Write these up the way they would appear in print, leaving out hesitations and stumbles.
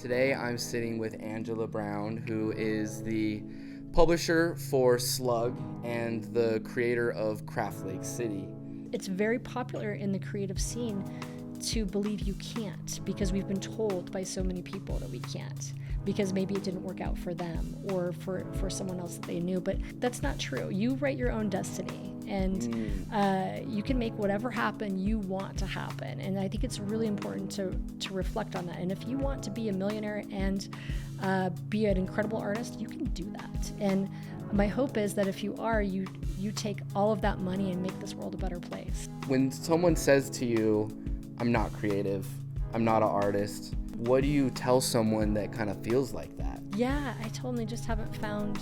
Today I'm sitting with Angela Brown, who is the publisher for SLUG and the creator of craftlakecity. It's very popular in the creative scene to believe you can't, because we've been told by so many people that we can't, because maybe it didn't work out for them or for someone else that they knew. But that's not true. You write your own destiny, and you can make whatever happen you want to happen. And I think it's really important to reflect on that. And if you want to be a millionaire and be an incredible artist, you can do that. And my hope is that if you are, you take all of that money and make this world a better place. When someone says to you, I'm not creative, I'm not an artist, what do you tell someone that kind of feels like that? Yeah, I told them they just haven't found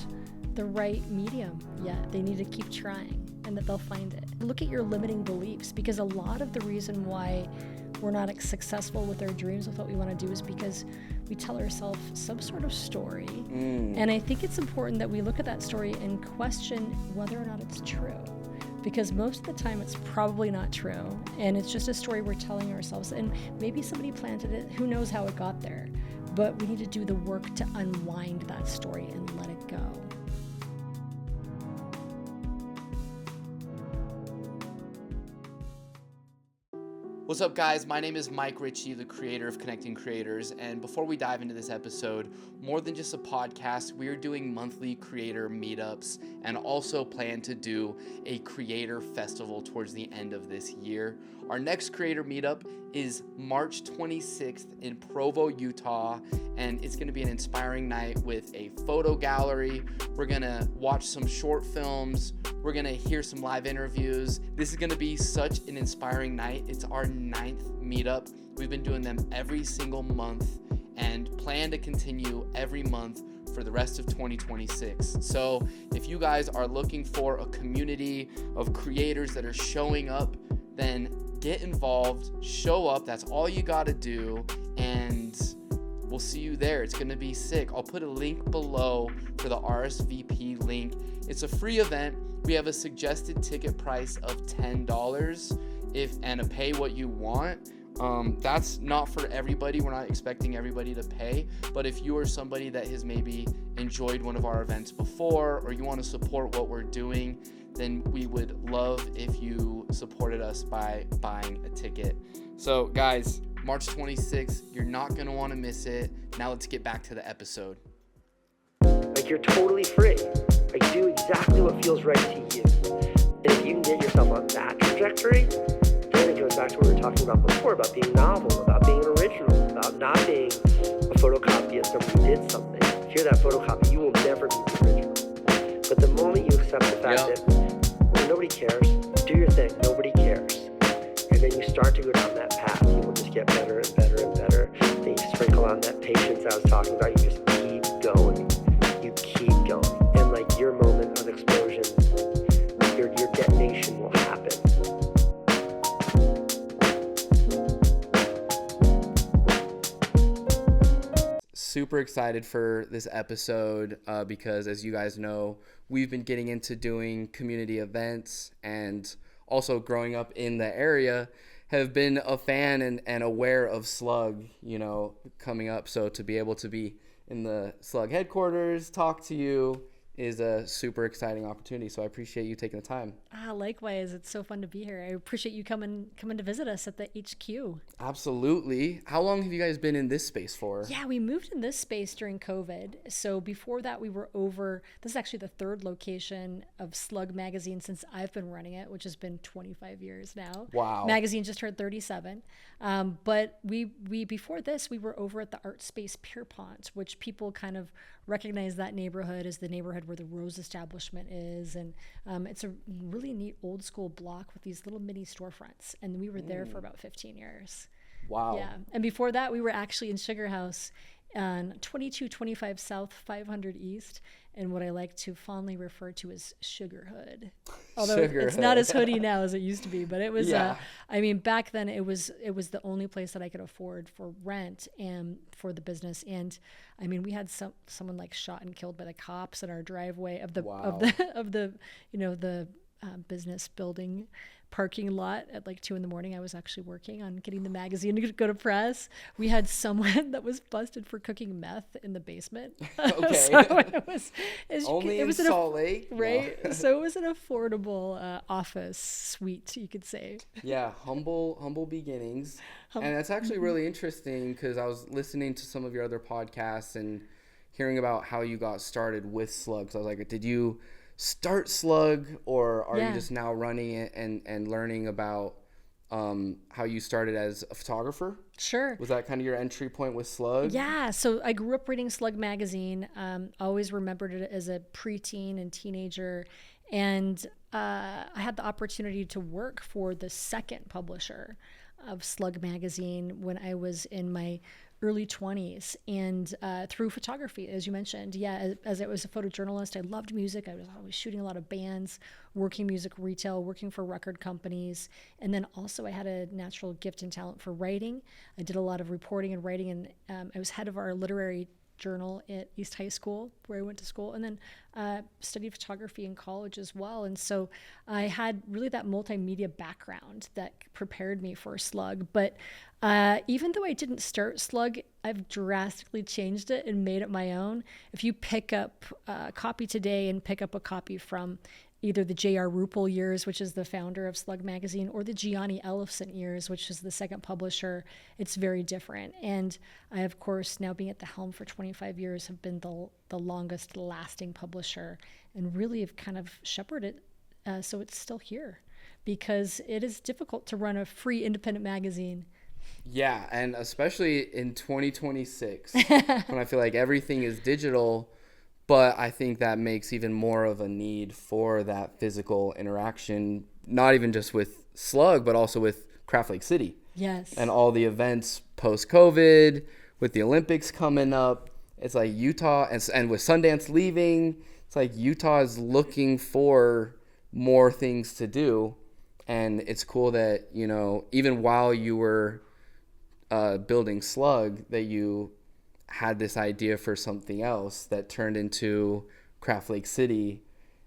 the right medium yet. They need to keep trying, and that they'll find it. Look at your limiting beliefs, because a lot of the reason why we're not successful with our dreams, with what we want to do, is because we tell ourselves some sort of story. And I think it's important that we look at that story and question whether or not it's true. Because most of the time it's probably not true, and it's just a story we're telling ourselves. And maybe somebody planted it, who knows how it got there. But we need to do the work to unwind that story and let it go. What's up, guys? My name is Mike Ritchie, the creator of Connecting Creators, and before we dive into this episode, more than just a podcast, we're doing monthly creator meetups and also plan to do a creator festival towards the end of this year. Our next creator meetup is March 26th in Provo, Utah, and it's going to be an inspiring night with a photo gallery. We're going to watch some short films. We're going to hear some live interviews. This is going to be such an inspiring night. It's our 9th meetup. We've been doing them every single month and plan to continue every month for the rest of 2026. So if you guys are looking for a community of creators that are showing up, then get involved, show up. That's all you got to do, and we'll see you there. It's going to be sick. I'll put a link below for the RSVP link. It's a free event. We have a suggested ticket price of $10 and a pay what you want. That's not for everybody. We're not expecting everybody to pay, but if you are somebody that has maybe enjoyed one of our events before, or you want to support what we're doing, then we would love if you supported us by buying a ticket. So guys, March 26th, you're not going to want to miss it. Now let's get back to the episode. Like, you're totally free. Like, do exactly what feels right to you. And if you can get yourself on that trajectory, then it goes back to what we were talking about before, about being novel, about being original, about not being a photocopy of somebody who did something. If you're that photocopy, you will never be the original. But the moment you accept the fact that nobody cares, do your thing, nobody cares, and then you start to go down that path, you will just get better and better and better. Then you sprinkle on that patience I was talking about. You just keep going. You keep going. And like, your moment of explosion, your detonation will happen. Super excited for this episode because, as you guys know, we've been getting into doing community events, and also growing up in the area, have been a fan and aware of SLUG, coming up. So to be able to be in the SLUG headquarters, talk to you, is a super exciting opportunity. So I appreciate you taking the time. Likewise, it's so fun to be here. I appreciate you coming to visit us at the HQ. Absolutely. How long have you guys been in this space for? Yeah, we moved in this space during COVID. So before that, we were over. This is actually the third location of SLUG magazine since I've been running it, which has been 25 years now. Wow. Magazine just turned 37. But we before this, we were over at the Art Space Pierpont, which people kind of recognize that neighborhood as the neighborhood where the Rose establishment is. And it's a really neat old school block with these little mini storefronts. And we were there for about 15 years. Wow. Yeah. And before that, we were actually in Sugar House on 2225 South, 500 East, and what I like to fondly refer to as Sugarhood. Although it's not as hoodie now as it used to be, but it was, back then it was the only place that I could afford for rent and for the business. And we had someone like shot and killed by the cops in our driveway of the business building. parking lot at like 2 a.m. I was actually working on getting the magazine to go to press. We had someone that was busted for cooking meth in the basement. Okay. So Only it was in Salt Lake, right? No. So it was an affordable office suite, you could say. Yeah, humble beginnings. And that's actually really interesting because I was listening to some of your other podcasts and hearing about how you got started with SLUG. So I was like, did you start SLUG, or are you just now running it and learning about how you started as a photographer? Sure. Was that kind of your entry point with SLUG? Yeah. So I grew up reading SLUG magazine. Always remembered it as a preteen and teenager. And I had the opportunity to work for the second publisher of SLUG magazine when I was in my early 20s, and through photography, as you mentioned. Yeah, as I was a photojournalist, I loved music. I was always shooting a lot of bands, working music retail, working for record companies. And then also I had a natural gift and talent for writing. I did a lot of reporting and writing, and I was head of our literary journal at East High School, where I went to school, and then studied photography in college as well. And so I had really that multimedia background that prepared me for SLUG. But even though I didn't start SLUG, I've drastically changed it and made it my own. If you pick up a copy today and pick up a copy from either the J.R. Rupel years, which is the founder of SLUG magazine, or the Gianni Elephant years, which is the second publisher, it's very different. And I, of course, now being at the helm for 25 years, have been the longest lasting publisher, and really have kind of shepherded it so it's still here, because it is difficult to run a free independent magazine. Yeah, and especially in 2026, when I feel like everything is digital. But I think that makes even more of a need for that physical interaction, not even just with SLUG, but also with craftlakecity. Yes. And all the events post-COVID, with the Olympics coming up. It's like Utah, and with Sundance leaving, it's like Utah is looking for more things to do. And it's cool that, you know, even while you were building SLUG, that you had this idea for something else that turned into craftlakecity.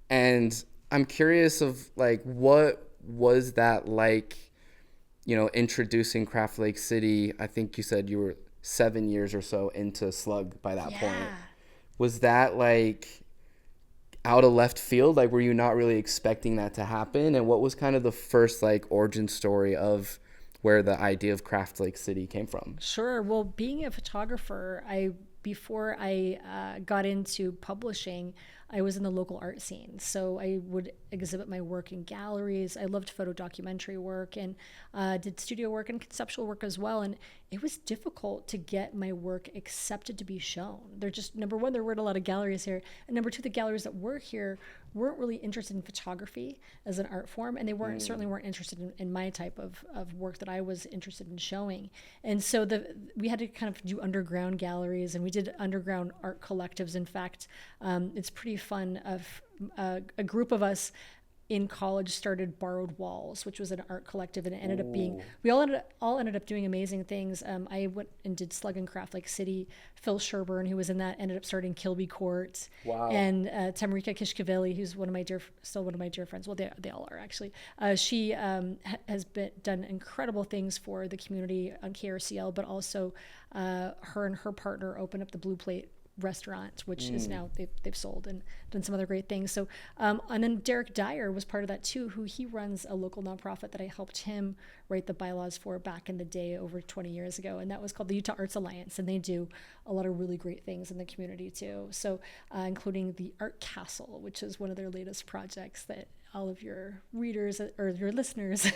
And I'm curious of like, what was that like, you know, introducing craftlakecity? I think you said you were 7 years or so into SLUG by that point. Was that like out of left field? Like, were you not really expecting that to happen? And what was kind of the first like origin story of where the idea of craftlakecity came from? Sure. Well, being a photographer, before I got into publishing, I was in the local art scene. So I would exhibit my work in galleries. I loved photo documentary work, and did studio work and conceptual work as well. And it was difficult to get my work accepted to be shown. They're just, number one, there weren't a lot of galleries here. And number two, the galleries that were here weren't really interested in photography as an art form. And they certainly weren't interested in my type of work that I was interested in showing. And so we had to kind of do underground galleries, and we did underground art collectives. In fact, it's pretty fun. Of a group of us in college started Borrowed Walls, which was an art collective, and it ended up being, we all ended up doing amazing things. I went and did SLUG and Craftlakecity. Phil Sherburne, who was in that, ended up starting Kilby Court. Wow. And Tamarika Kishkavelli, who's still one of my dear friends. Well, they all are actually. She has done incredible things for the community on KRCL, but also her and her partner opened up the Blue Plate restaurant, which is now they've sold and done some other great things. So and then Derek Dyer was part of that too, who he runs a local nonprofit that I helped him write the bylaws for back in the day over 20 years ago, and that was called the Utah Arts Alliance, and they do a lot of really great things in the community too. So including the Art Castle, which is one of their latest projects that all of your readers or your listeners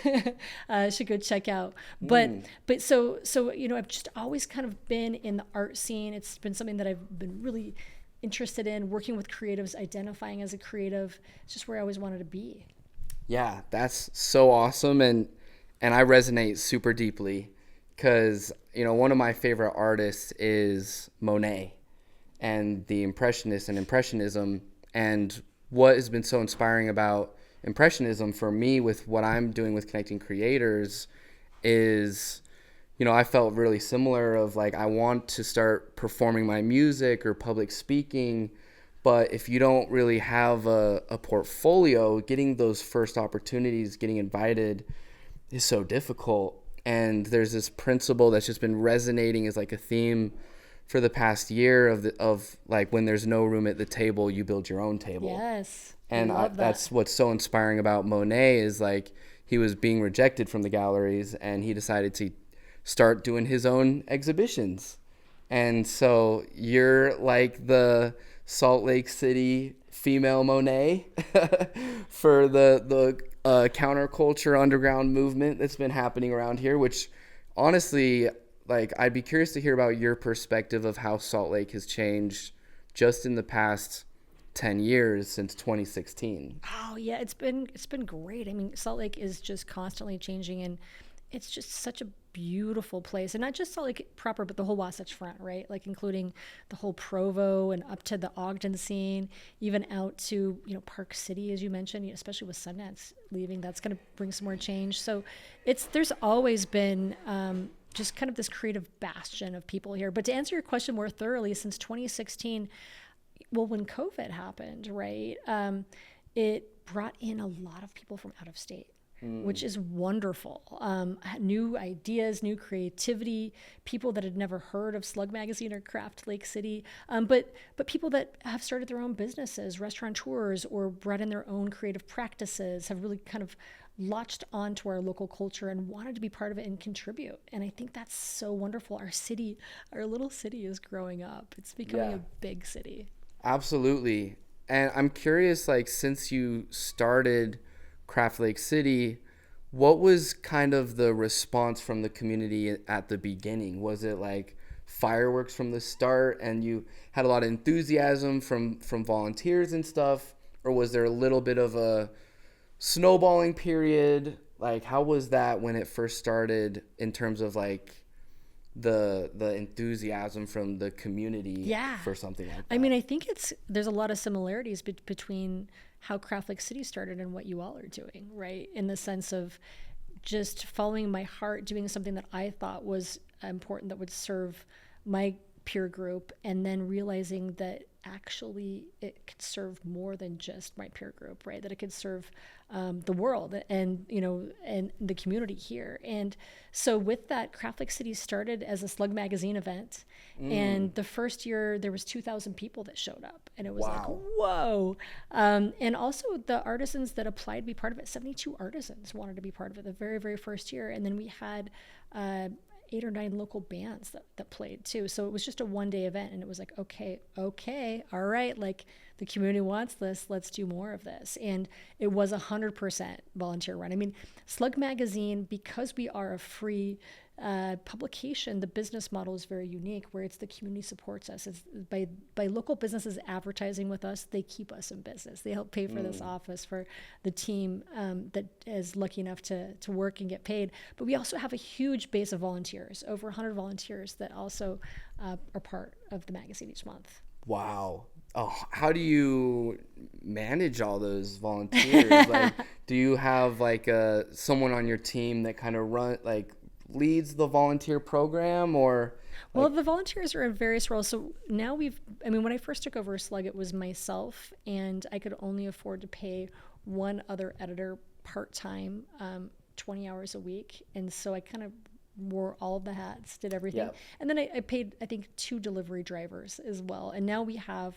should go check out. But so you know, I've just always kind of been in the art scene. It's been something that I've been really interested in, working with creatives, identifying as a creative. It's just where I always wanted to be. Yeah, that's so awesome, and I resonate super deeply because, you know, one of my favorite artists is Monet and the Impressionists and Impressionism. And what has been so inspiring about Impressionism for me with what I'm doing with connecting creators is, you know, I felt really similar of like, I want to start performing my music or public speaking, But if you don't really have a portfolio, getting those first opportunities, getting invited is so difficult. And there's this principle that's just been resonating as like a theme for the past year of like, when there's no room at the table, you build your own table. Yes. And that's what's so inspiring about Monet is like, he was being rejected from the galleries and he decided to start doing his own exhibitions. And so you're like the Salt Lake City female Monet for the counterculture underground movement that's been happening around here, which honestly, like, I'd be curious to hear about your perspective of how Salt Lake has changed just in the past 10 years since 2016. Oh yeah, it's been great. I mean, Salt Lake is just constantly changing, and it's just such a beautiful place. And not just Salt Lake proper, but the whole Wasatch Front, right? Like including the whole Provo and up to the Ogden scene, even out to, Park City, as you mentioned, especially with Sundance leaving, that's going to bring some more change. So there's always been just kind of this creative bastion of people here. But to answer your question more thoroughly, since 2016, well, when COVID happened, right, it brought in a lot of people from out of state, which is wonderful. New ideas, new creativity, people that had never heard of Slug Magazine or Craft Lake City, but people that have started their own businesses, restaurateurs, or brought in their own creative practices, have really kind of latched onto our local culture and wanted to be part of it and contribute. And I think that's so wonderful. Our little city is growing up. It's becoming a big city. Absolutely. And I'm curious, like, since you started Craft Lake City, what was kind of the response from the community at the beginning? Was it like fireworks from the start and you had a lot of enthusiasm from volunteers and stuff? Or was there a little bit of a snowballing period? Like, how was that when it first started in terms of like the enthusiasm from the community for something like that? I mean, I think there's a lot of similarities between how Craft Lake City started and what you all are doing, right? In the sense of just following my heart, doing something that I thought was important that would serve my peer group, and then realizing that actually it could serve more than just my peer group, right? That it could serve the world and and the community here. And so with that, Craft Lake City started as a SLUG magazine event, and the first year there was 2,000 people that showed up, and it was like, whoa. And also the artisans that applied to be part of it, 72 artisans wanted to be part of it the very, very first year. And then we had 8 or 9 local bands that played too. So it was just a one-day event, and it was like, okay, all right, like the community wants this, let's do more of this. And it was 100% volunteer run. I mean, Slug Magazine, because we are a free publication, the business model is very unique, where it's the community supports us. It's by local businesses advertising with us, they keep us in business. They help pay for this office for the team that is lucky enough to work and get paid. But we also have a huge base of volunteers, over 100 volunteers that also are part of the magazine each month. Wow. Oh, how do you manage all those volunteers? Like, do you have like someone on your team that kind of leads the volunteer program, or? Well, the volunteers are in various roles. So now when I first took over Slug, it was myself, and I could only afford to pay one other editor part-time, 20 hours a week. And so I kind of wore all the hats, did everything. Yep. And then I paid, I think, 2 delivery drivers as well. And now we have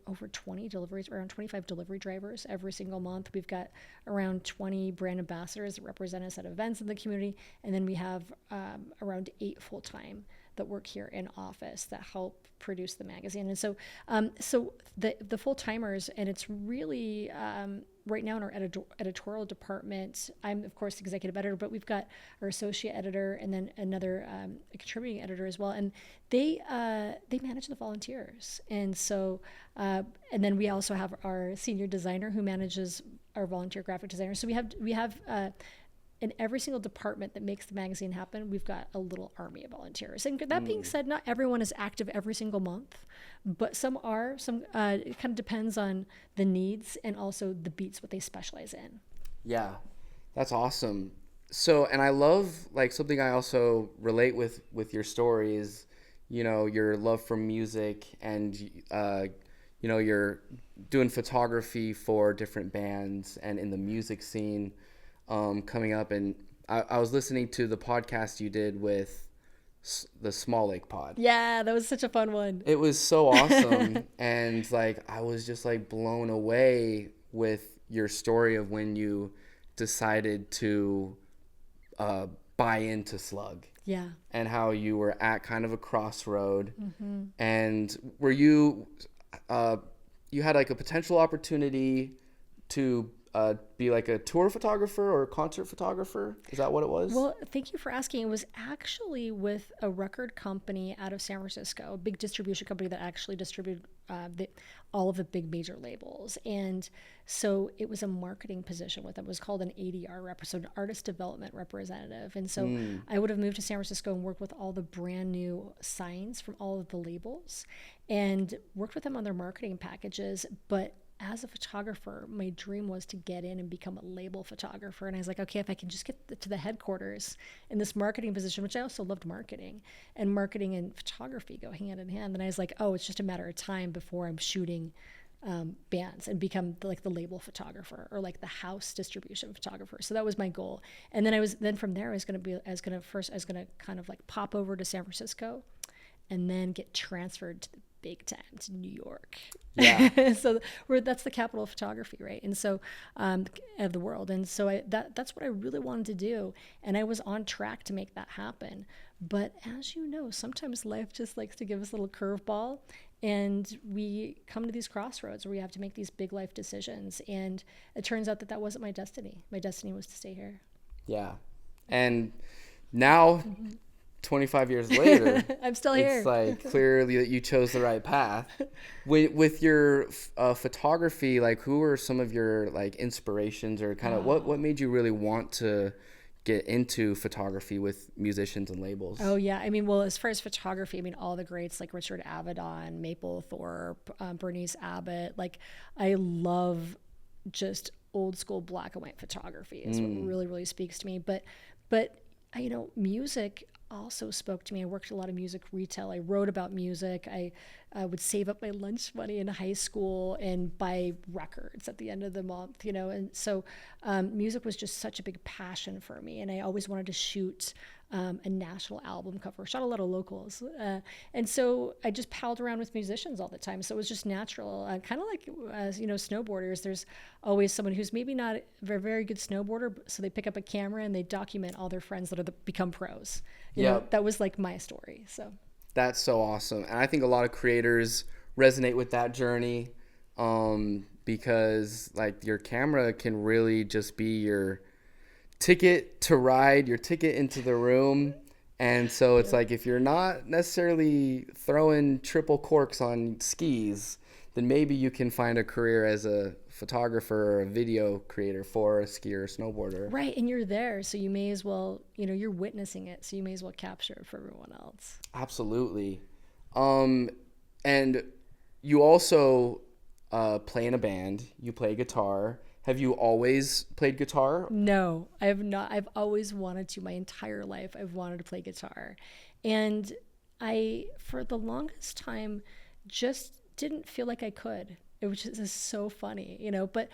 over 20 deliveries, around 25 delivery drivers every single month. We've got around 20 brand ambassadors that represent us at events in the community. And then we have around 8 full-time that work here in office that help produce the magazine. And so the full-timers, and it's really right now in our editorial department, I'm of course the executive editor, but we've got our associate editor and then another contributing editor as well, and they manage the volunteers. And so and then we also have our senior designer who manages our volunteer graphic designers. So we have in every single department that makes the magazine happen, we've got a little army of volunteers. And that being said, not everyone is active every single month, but some are. It kind of depends on the needs and also the beats, what they specialize in. Yeah, that's awesome. So, and I love, like, something I also relate with your story is, your love for music, and you know, you're doing photography for different bands and in the music scene coming up. And I was listening to the podcast you did with the Small Lake Pod. Yeah, that was such a fun one. It was so awesome. And like, I was just like blown away with your story of when you decided to buy into SLUG. Yeah. And how you were at kind of a crossroad. Mm-hmm. And were you you had like a potential opportunity to be like a tour photographer or a concert photographer? Is that what it was? Well, thank you for asking. It was actually with a record company out of San Francisco, a big distribution company that actually distributed all of the big major labels. And so it was a marketing position with them. It was called an ADR rep, so an artist development representative. And so I would have moved to San Francisco and worked with all the brand new signs from all of the labels and worked with them on their marketing packages. But as a photographer, my dream was to get in and become a label photographer. And I was like, okay, if I can just get to the headquarters in this marketing position, which I also loved marketing, and marketing and photography go hand in hand. And I was like, oh, it's just a matter of time before I'm shooting bands and become like the label photographer or like the house distribution photographer. So that was my goal. And then from there, I was going to kind of like pop over to San Francisco and then get transferred to the big time to New York. Yeah. So that's the capital of photography, right? And so of the world. And so that's what I really wanted to do. And I was on track to make that happen. But as you know, sometimes life just likes to give us a little curveball, and we come to these crossroads where we have to make these big life decisions. And it turns out that wasn't my destiny. My destiny was to stay here. Yeah. And now 25 years later, I'm still here. It's like clearly that you chose the right path. With your photography, like who were some of your like inspirations, or kind of what made you really want to get into photography with musicians and labels? Oh yeah, I mean, well, as far as photography, I mean, all the greats like Richard Avedon, Mapplethorpe, Bernice Abbott. Like, I love just old school black and white photography is what really, really speaks to me. But you know, music also spoke to me. I worked a lot of music retail. I wrote about music. I would save up my lunch money in high school and buy records at the end of the month, you know. And so music was just such a big passion for me. And I always wanted to shoot a national album cover. Shot a lot of locals. And so I just palled around with musicians all the time. So it was just natural. Kind of like, you know, snowboarders. There's always someone who's maybe not a very, very good snowboarder, so they pick up a camera and they document all their friends that are become pros. You know, that was like my story. So that's so awesome. And I think a lot of creators resonate with that journey because like your camera can really just be your ticket to ride, your ticket into the room. And so it's like, if you're not necessarily throwing triple corks on skis, then maybe you can find a career as a photographer or a video creator for a skier or snowboarder. Right, and you're there, so you may as well, you know, you're witnessing it, so you may as well capture it for everyone else. Absolutely. And you also play in a band, you play guitar. Have you always played guitar? No, I have not. I've always wanted to. My entire life, I've wanted to play guitar. And I, for the longest time, just didn't feel like I could, which is so funny, you know. But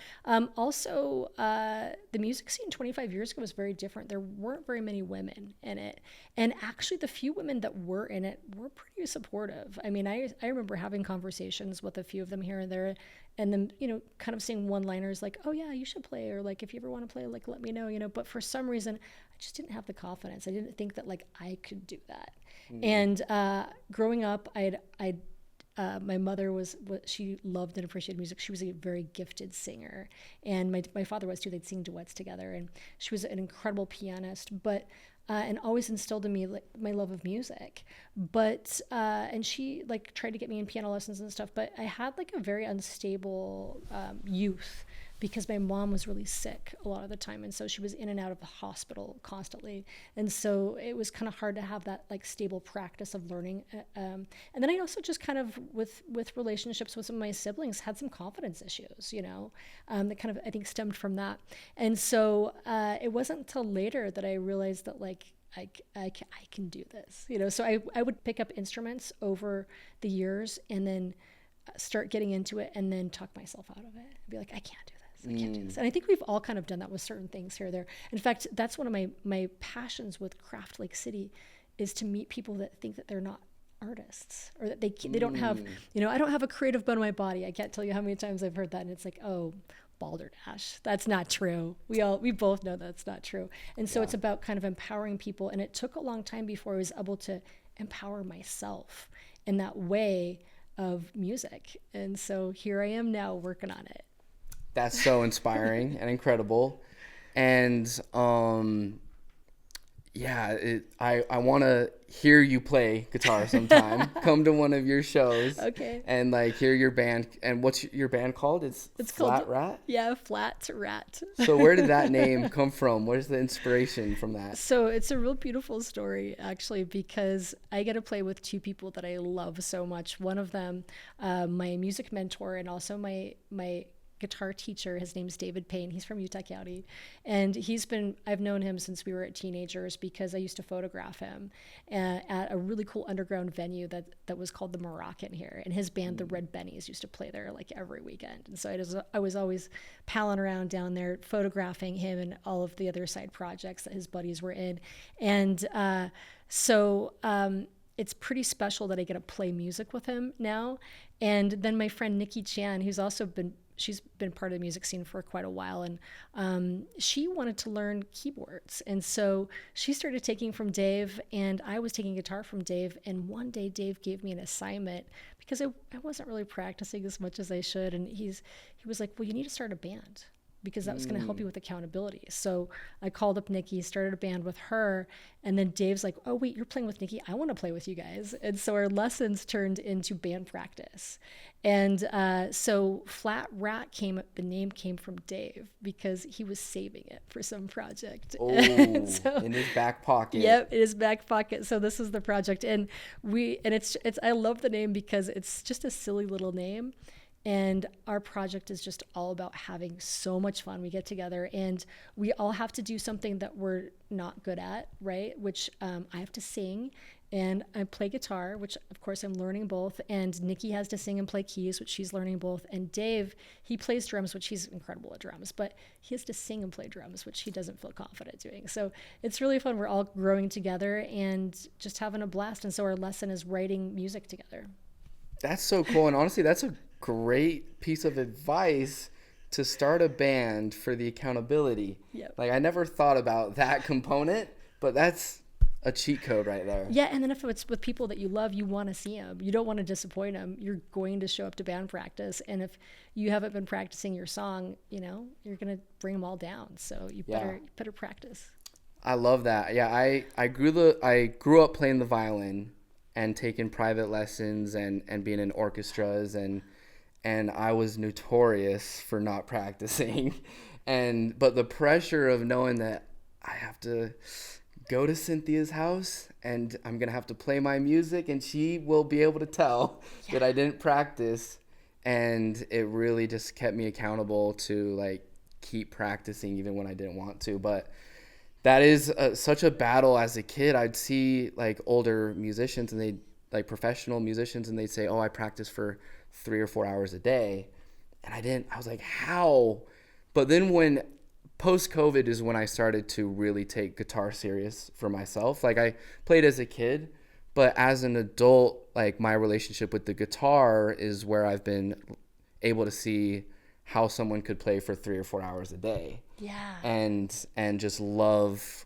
also, the music scene 25 years ago was very different. There weren't very many women in it. And actually, the few women that were in it were pretty supportive. I mean, I remember having conversations with a few of them here and there, and then, you know, kind of saying one-liners like, oh, yeah, you should play, or like, if you ever want to play, like, let me know, you know. But for some reason, I just didn't have the confidence. I didn't think that, like, I could do that. And growing up, my mother she loved and appreciated music. She was a very gifted singer, and my father was too. They'd sing duets together, and she was an incredible pianist, but and always instilled in me like my love of music. But and she like tried to get me in piano lessons and stuff, but I had like a very unstable youth, because my mom was really sick a lot of the time, and so she was in and out of the hospital constantly, and so it was kind of hard to have that like stable practice of learning. And then I also just kind of with relationships with some of my siblings had some confidence issues, you know, that kind of I think stemmed from that. And so it wasn't until later that I realized that like I can do this, you know. So I would pick up instruments over the years, and then start getting into it and then talk myself out of it and be like, I can't do this. I can't do this. And I think we've all kind of done that with certain things here or there. In fact, that's one of my passions with craftlakecity is to meet people that think that they're not artists, or that they don't have, I don't have a creative bone in my body. I can't tell you how many times I've heard that. And it's like, oh, balderdash. That's not true. We both know that's not true. And so it's about kind of empowering people. And it took a long time before I was able to empower myself in that way of music. And so here I am now working on it. That's so inspiring and incredible. And I want to hear you play guitar sometime. Come to one of your shows. Okay. And like hear your band. And what's your band called? It's Flat called, Rat? Yeah, Flat Rat. So where did that name come from? Where's the inspiration from that? So it's a real beautiful story, actually, because I get to play with two people that I love so much. One of them, my music mentor, and also my guitar teacher. His name's David Payne. He's from Utah County. And I've known him since we were teenagers because I used to photograph him at a really cool underground venue that was called the Moroccan here. And his band, the Red Bennies, used to play there like every weekend. And so I was always palling around down there, photographing him and all of the other side projects that his buddies were in. And so it's pretty special that I get to play music with him now. And then my friend Nikki Chan, she's been part of the music scene for quite a while, and she wanted to learn keyboards. And so she started taking from Dave, and I was taking guitar from Dave. And one day Dave gave me an assignment because I wasn't really practicing as much as I should. And he was like, well, you need to start a band, because that was going to help you with accountability. So I called up Nikki, started a band with her, and then Dave's like, oh wait, you're playing with Nikki? I want to play with you guys. And so our lessons turned into band practice. And so Flat Rat the name came from Dave because he was saving it for some project. Oh, in his back pocket. Yep, in his back pocket. So this is the project. And it's I love the name because it's just a silly little name. And our project is just all about having so much fun. We get together and we all have to do something that we're not good at, right? Which I have to sing and I play guitar, which of course I'm learning both. And Nikki has to sing and play keys, which she's learning both. And Dave, he plays drums, which he's incredible at drums, but he has to sing and play drums, which he doesn't feel confident doing. So it's really fun. We're all growing together and just having a blast. And so our lesson is writing music together. That's so cool. And honestly, that's a great piece of advice to start a band for the accountability. Yep. Like I never thought about that component, but that's a cheat code right there. Yeah, and then if it's with people that you love, you want to see them. You don't want to disappoint them. You're going to show up to band practice, and if you haven't been practicing your song, you're going to bring them all down. So you better practice. I love that. Yeah, I grew up playing the violin and taking private lessons and being in orchestras and I was notorious for not practicing. But the pressure of knowing that I have to go to Cynthia's house and I'm going to have to play my music and she will be able to tell that I didn't practice. And it really just kept me accountable to like keep practicing even when I didn't want to. But that is such a battle as a kid. I'd see like older musicians and professional musicians, and they'd say, oh, I practice for 3 or 4 hours a day. And I was like, how? But then when post-COVID is when I started to really take guitar serious for myself. Like I played as a kid, but as an adult, like my relationship with the guitar is where I've been able to see how someone could play for 3 or 4 hours a day. Yeah. And just love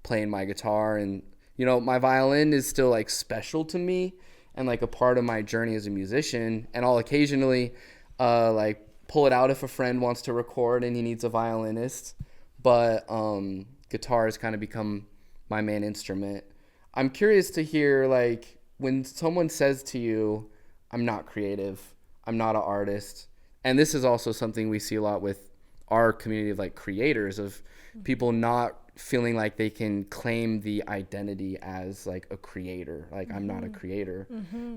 playing my guitar. And, my violin is still like special to me and like a part of my journey as a musician. And I'll occasionally like pull it out if a friend wants to record and he needs a violinist. But guitar has kind of become my main instrument. I'm curious to hear, like, when someone says to you, I'm not creative, I'm not an artist. And this is also something we see a lot with our community of like creators, of people not feeling like they can claim the identity as like a creator. Like, I'm not a creator.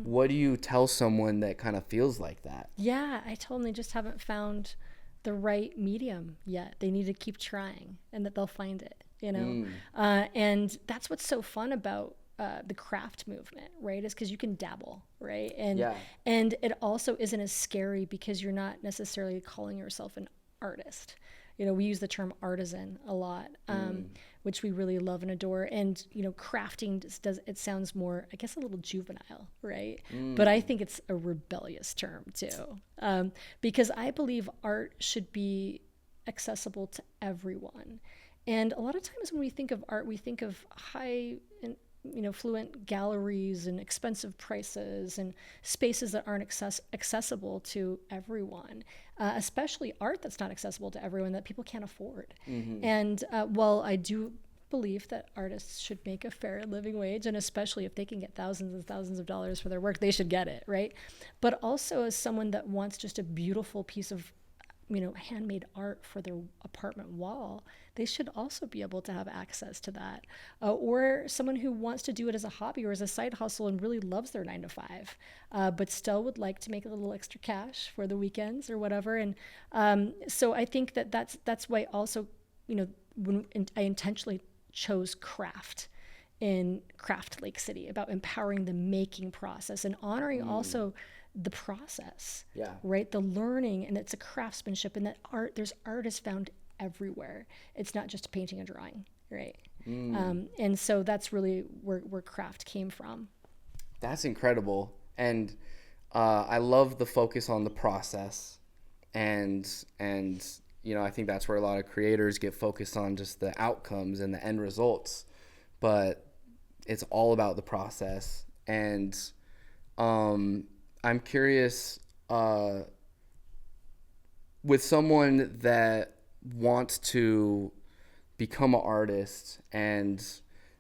What do you tell someone that kind of feels like that? Yeah, I told them they just haven't found the right medium yet. They need to keep trying and that they'll find it, And that's what's so fun about the craft movement, right, is because you can dabble, right? And Yeah. and it also isn't as scary because you're not necessarily calling yourself an artist. We use the term artisan a lot, which we really love and adore. And, crafting it sounds more, I guess, a little juvenile, right? But I think it's a rebellious term too, because I believe art should be accessible to everyone. And a lot of times when we think of art, we think of high and fluent galleries and expensive prices and spaces that aren't accessible to everyone, especially art that's not accessible to everyone, that people can't afford. And while I do believe that artists should make a fair living wage, and especially if they can get thousands and thousands of dollars for their work, they should get it, right? But also as someone that wants just a beautiful piece of handmade art for their apartment wall, they should also be able to have access to that. Or someone who wants to do it as a hobby or as a side hustle and really loves their 9 to 5, but still would like to make a little extra cash for the weekends or whatever. And so I think that's why also, when I intentionally chose craft in Craft Lake City, about empowering the making process and honoring also the process, right? The learning, and it's a craftsmanship, and that there's artists found everywhere. It's not just painting and drawing, right? And so that's really where craft came from. That's incredible. And I love the focus on the process, and I think that's where a lot of creators get focused on just the outcomes and the end results, but it's all about the process. And I'm curious, with someone that wants to become an artist and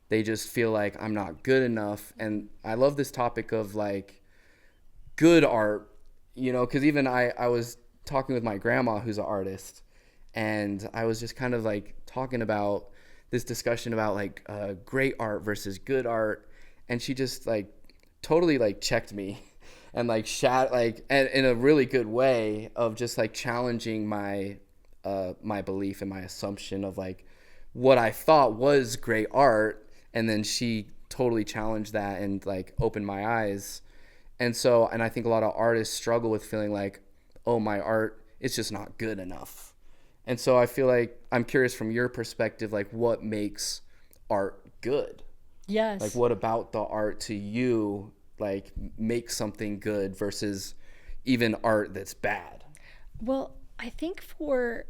they just feel like I'm not good enough. And I love this topic of like good art, because even I was talking with my grandma who's an artist, and I was just kind of like talking about this discussion about like great art versus good art. And she just like totally like checked me and like and in a really good way of just like challenging my my belief and my assumption of like what I thought was great art. And then she totally challenged that and like opened my eyes. And I think a lot of artists struggle with feeling like, oh, my art, it's just not good enough. And so I feel like I'm curious from your perspective, like what makes art good? Yes. Like what about the art to you like make something good versus even art that's bad? Well, I think for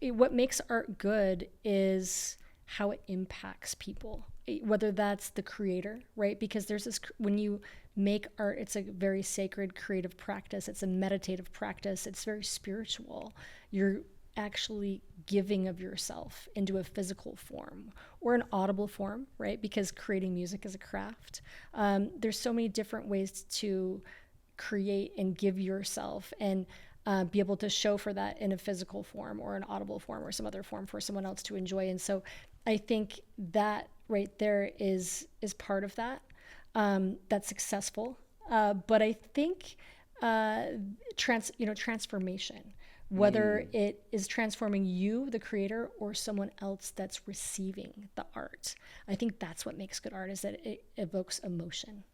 what makes art good is how it impacts people, whether that's the creator, right? Because there's this, when you make art, it's a very sacred creative practice. It's a meditative practice. It's very spiritual. You're actually giving of yourself into a physical form or an audible form, right? Because creating music is a craft. There's so many different ways to create and give yourself and be able to show for that in a physical form or an audible form or some other form for someone else to enjoy. And so I think that right there is part of that. That's successful. But I think transformation, whether it is transforming you, the creator, or someone else that's receiving the art. I think that's what makes good art, is that it evokes emotion.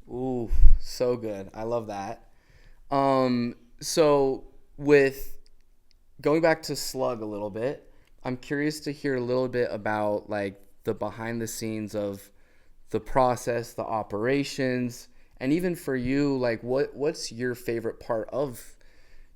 Ooh, so good. I love that. So with going back to SLUG a little bit, I'm curious to hear a little bit about like the behind the scenes of the process, the operations, and even for you, like what's your favorite part of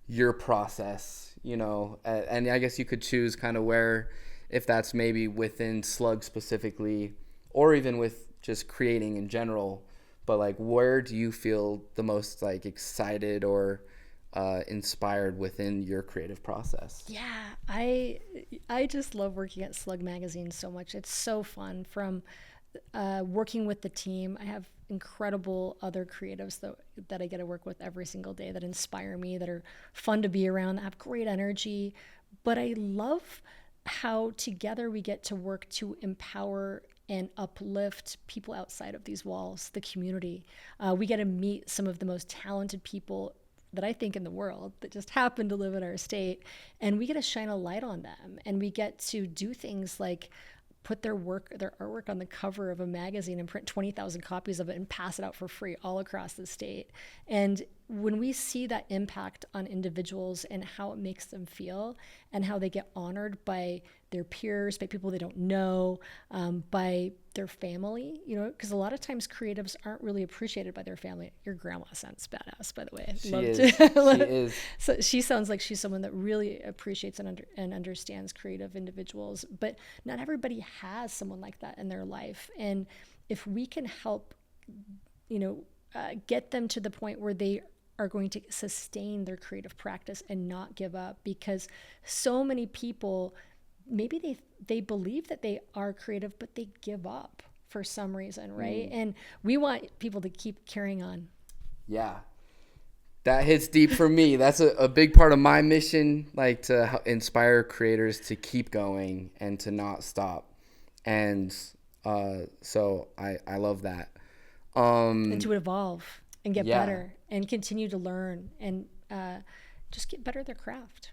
your process, and I guess you could choose kind of where, if that's maybe within SLUG specifically, or even with just creating in general, but like where do you feel the most like excited or inspired within your creative process? Yeah, I just love working at SLUG magazine so much. It's so fun. From working with the team, I have incredible other creatives that I get to work with every single day that inspire me, that are fun to be around, that have great energy. But I love how together we get to work to empower and uplift people outside of these walls, the community. We get to meet some of the most talented people that I think in the world that just happen to live in our state, and we get to shine a light on them, and we get to do things like put their artwork on the cover of a magazine and print 20,000 copies of it and pass it out for free all across the state. And when we see that impact on individuals and how it makes them feel and how they get honored by their peers, by people they don't know, by their family, because a lot of times creatives aren't really appreciated by their family. Your grandma sounds badass, by the way. She is. So she sounds like she's someone that really appreciates and understands creative individuals, but not everybody has someone like that in their life. And if we can help, get them to the point where they are going to sustain their creative practice and not give up, because so many people, maybe they believe that they are creative, but they give up for some reason, right? And we want people to keep carrying on. Yeah. That hits deep for me. That's a big part of my mission, like to inspire creators to keep going and to not stop. And so I love that. And to evolve and get better and continue to learn and just get better at their craft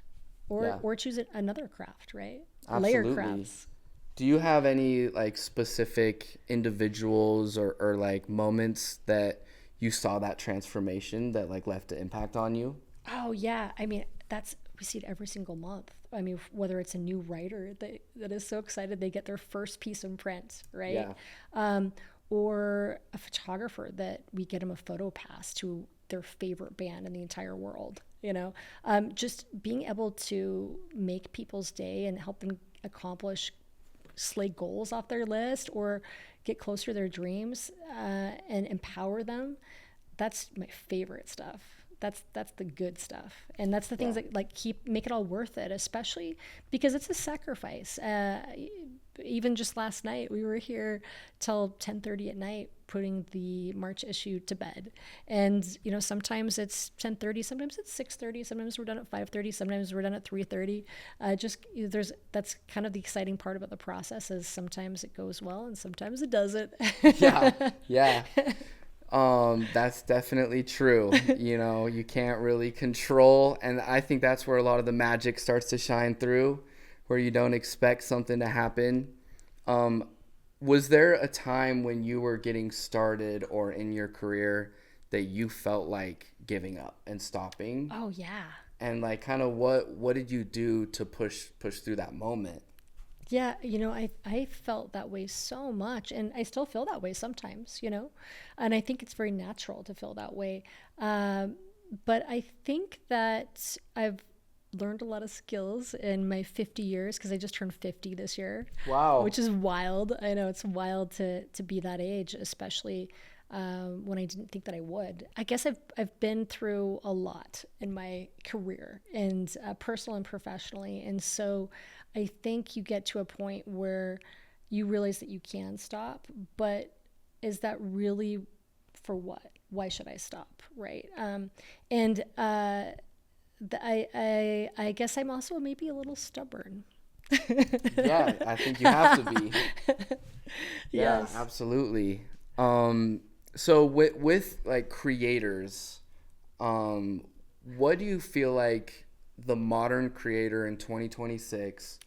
or choose another craft, right? Absolutely. Layer crafts. Do you have any like specific individuals or like moments that you saw that transformation that like left an impact on you? Oh yeah. I mean, we see it every single month. I mean, whether it's a new writer that is so excited they get their first piece in print, right? Yeah. Or a photographer that we get them a photo pass to their favorite band in the entire world, just being able to make people's day and help them accomplish slay goals off their list or get closer to their dreams and empower them. That's my favorite stuff. That's the good stuff. And that's the things that like make it all worth it, especially because it's a sacrifice. Even just last night, we were here till 10:30 at night putting the March issue to bed. And, sometimes it's 10:30, sometimes it's 6:30, sometimes we're done at 5:30, sometimes we're done at 3:30. That's kind of the exciting part about the process is sometimes it goes well and sometimes it doesn't. Yeah. That's definitely true. You can't really control. And I think that's where a lot of the magic starts to shine through, where you don't expect something to happen. Was there a time when you were getting started or in your career that you felt like giving up and stopping? Oh yeah. And like kind of what did you do to push through that moment? Yeah, I felt that way so much, and I still feel that way sometimes, and I think it's very natural to feel that way. But I think that I've learned a lot of skills in my 50 years because I just turned 50 this year. Wow. Which is wild. I know it's wild to be that age, especially when I didn't think that I would. I guess I've been through a lot in my career and personal and professionally. And so I think you get to a point where you realize that you can stop, but is that really for what? Why should I stop? Right. I guess I'm also maybe a little stubborn. Yeah, I think you have to be. Yes. Yeah, absolutely. So with like creators, what do you feel like the modern creator in 2026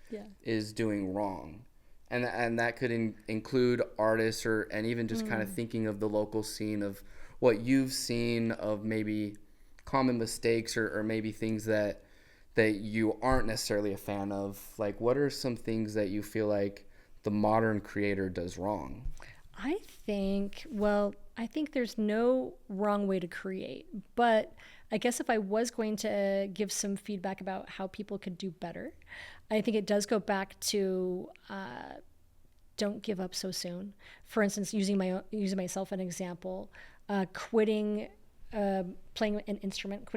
is doing wrong? And that could include artists and even just kind of thinking of the local scene of what you've seen of maybe common mistakes or maybe things that you aren't necessarily a fan of. Like, what are some things that you feel like the modern creator does wrong? I think there's no wrong way to create, but I guess if I was going to give some feedback about how people could do better, I think it does go back to don't give up so soon. For instance, using myself as an example, quitting playing an instrument,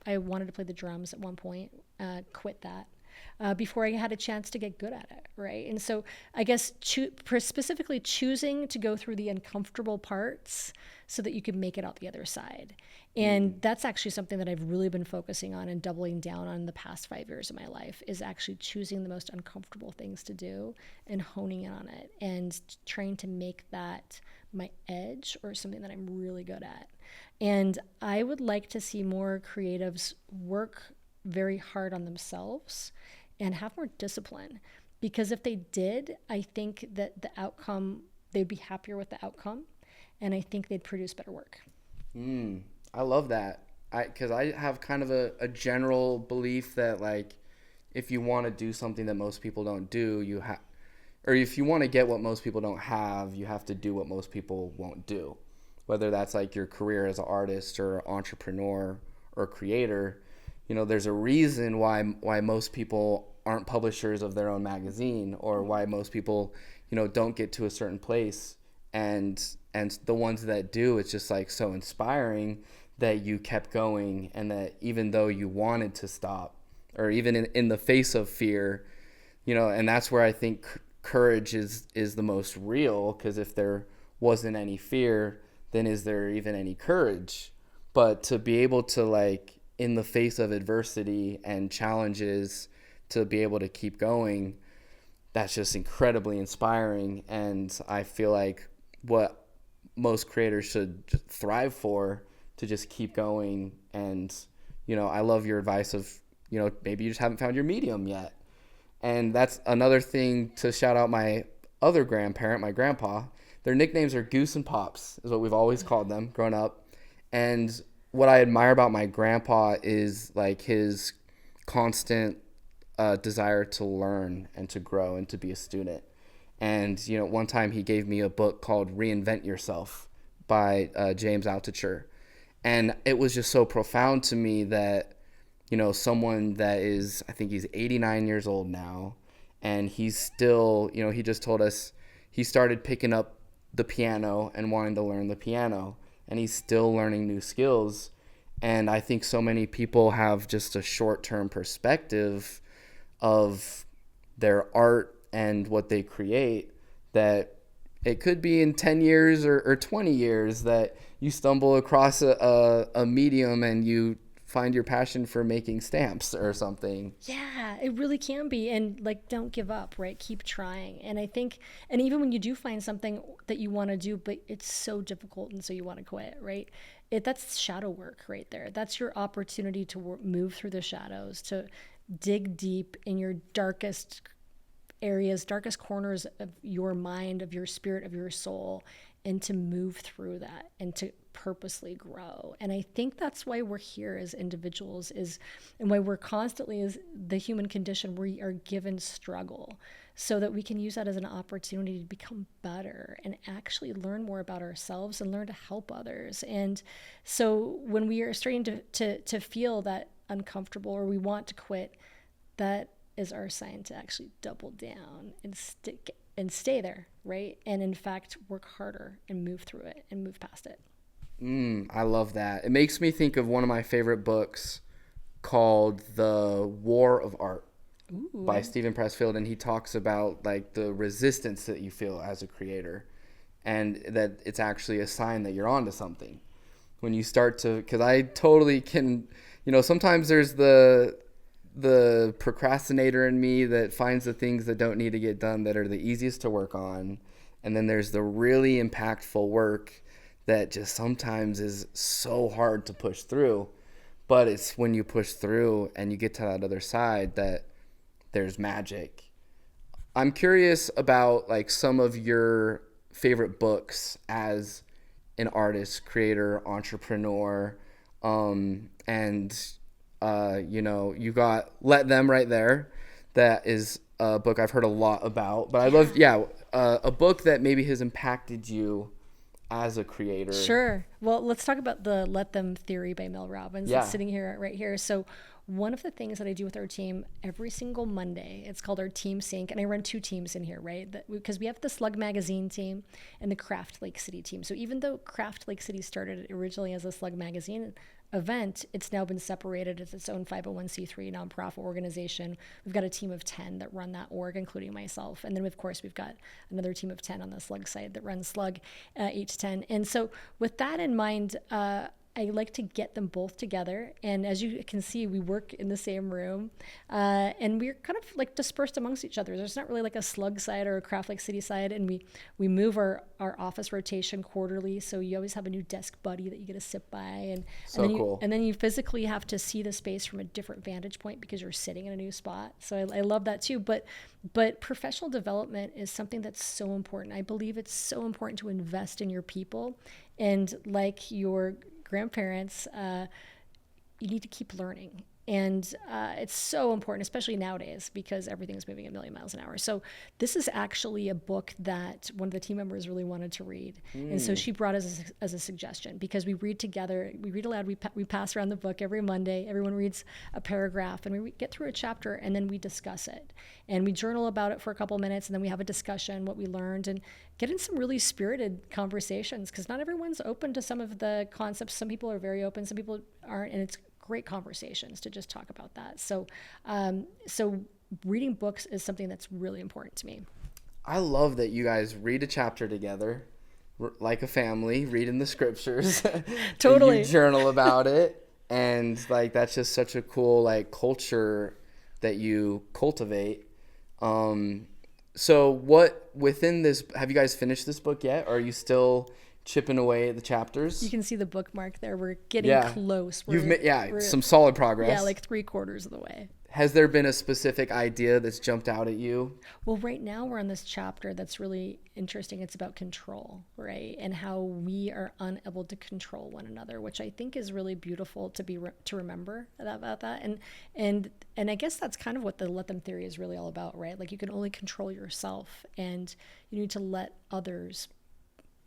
I wanted to play the drums at one point, quit that before I had a chance to get good at it, right? And so I guess specifically choosing to go through the uncomfortable parts so that you can make it out the other side. And that's actually something that I've really been focusing on and doubling down on the past 5 years of my life, is actually choosing the most uncomfortable things to do and honing in on it and trying to make that my edge or something that I'm really good at. And I would like to see more creatives work very hard on themselves and have more discipline, Because if they did, I think that they'd be happier with the outcome, and I think they'd produce better work. I love that. Because I have kind of a general belief that, like, if you want to do something that most people don't do, or if you want to get what most people don't have, you have to do what most people won't do. Whether that's like your career as an artist or entrepreneur or creator, there's a reason why most people aren't publishers of their own magazine, or why most people, don't get to a certain place. And the ones that do, it's just like so inspiring that you kept going, and that even though you wanted to stop, or even in the face of fear, and that's where I think courage is the most real, because if there wasn't any fear, then is there even any courage? But to be able to, like, in the face of adversity and challenges, to be able to keep going, that's just incredibly inspiring. And I feel like what most creators should thrive for, to just keep going. And I love your advice of, maybe you just haven't found your medium yet. And that's another thing to shout out my other grandparent, my grandpa. Their nicknames are Goose and Pops, is what we've always called them growing up. And what I admire about my grandpa is, like, his constant desire to learn and to grow and to be a student. And, one time he gave me a book called Reinvent Yourself by James Altucher. And it was just so profound to me that, someone that is, I think he's 89 years old now, and he's still, he just told us he started picking up the piano and wanting to learn the piano, and he's still learning new skills. And I think so many people have just a short-term perspective of their art and what they create, that it could be in 10 years or 20 years that you stumble across a medium and you find your passion for making stamps or something. Yeah, it really can be. And, like, don't give up, right? Keep trying. And I think, and even when you do find something that you want to do, but it's so difficult and so you want to quit, right? That's shadow work right there. That's your opportunity to move through the shadows, to dig deep in your darkest areas, darkest corners of your mind, of your spirit, of your soul, and to move through that and to purposely grow. And I think that's why we're here as individuals, and why we're constantly, as the human condition, we are given struggle, so that we can use that as an opportunity to become better and actually learn more about ourselves and learn to help others. And so when we are starting to feel that uncomfortable, or we want to quit, that is our sign to actually double down and stick and stay there, right? And in fact, work harder and move through it and move past it. I love that. It makes me think of one of my favorite books called The War of Art. Ooh. By Stephen Pressfield, and he talks about, like, the resistance that you feel as a creator, and that it's actually a sign that you're onto something. When you start to, because I totally can, sometimes there's the procrastinator in me that finds the things that don't need to get done that are the easiest to work on, and then there's the really impactful work that just sometimes is so hard to push through. But it's when you push through and you get to that other side that there's magic. I'm curious about, like, some of your favorite books as an artist, creator, entrepreneur, and you got Let Them right there. That is a book I've heard a lot about, but I love, a book that maybe has impacted you as a creator. Sure. Well, let's talk about the Let Them theory by Mel Robbins. Yeah. That's sitting here, right here. So one of the things that I do with our team every single Monday, it's called our Team Sync, and I run two teams in here, right? Because we have the SLUG magazine team and the Craft Lake City team. So even though Craft Lake City started originally as a SLUG magazine event, it's now been separated as its own 501c3 nonprofit organization. We've got a team of 10 that run that org, including myself. And then, of course, we've got another team of 10 on the SLUG side that runs SLUG 8 to 10. And so with that in mind, I like to get them both together. And as you can see, we work in the same room, and we're kind of like dispersed amongst each other. There's not really like a SLUG side or a craftlakecity side. And we move our office rotation quarterly. So you always have a new desk buddy that you get to sit by. And then you physically have to see the space from a different vantage point because you're sitting in a new spot. So I love that too. But professional development is something that's so important. I believe it's so important to invest in your people. And like your grandparents, you need to keep learning. And it's so important, especially nowadays, because everything's moving a million miles an hour. So this is actually a book that one of the team members really wanted to read. And so she brought us as a suggestion, because we read together, we read aloud, we pass around the book every Monday. Everyone reads a paragraph, and we get through a chapter, and then we discuss it. And we journal about it for a couple minutes, and then we have a discussion, what we learned, and get in some really spirited conversations, because not everyone's open to some of the concepts. Some people are very open, some people aren't, and it's great conversations to just talk about that. So reading books is something that's really important to me. I love that you guys read a chapter together, like a family, reading the scriptures. Totally. You journal about it. And like, that's just such a cool like culture that you cultivate. So what within this, have you guys finished this book yet? Or are you still chipping away at the chapters? You can see the bookmark there. We're getting close. You've made some solid progress. Yeah, like 3/4 of the way. Has there been a specific idea that's jumped out at you? Well, right now we're on this chapter that's really interesting. It's about control, right? And how we are unable to control one another, which I think is really beautiful to remember about that. And I guess that's kind of what the let them theory is really all about, right? Like, you can only control yourself, and you need to let others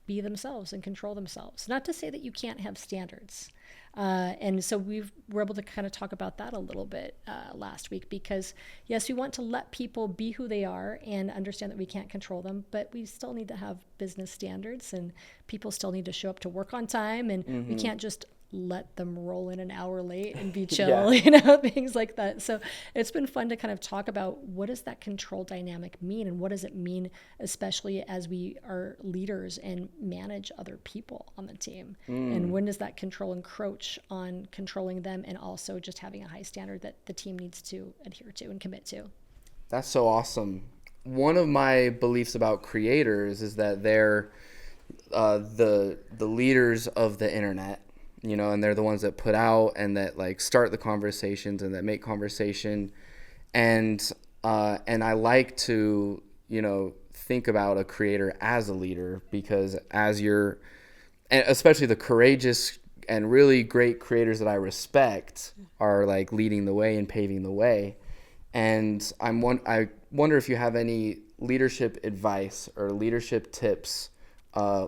be themselves and control themselves. Not to say that you can't have standards. And so we're able to kind of talk about that a little bit last week, because yes, we want to let people be who they are and understand that we can't control them, but we still need to have business standards, and people still need to show up to work on time, and we can't just let them roll in an hour late and be chill, things like that. So it's been fun to kind of talk about, what does that control dynamic mean, and what does it mean, especially as we are leaders and manage other people on the team, and when does that control encroach on controlling them, and also just having a high standard that the team needs to adhere to and commit to. That's so awesome. One of my beliefs about creators is that they're the leaders of the internet. And they're the ones that put out and that like start the conversations and that make conversation. And I like to, think about a creator as a leader, because and especially the courageous and really great creators that I respect are like leading the way and paving the way. And I wonder if you have any leadership advice or leadership tips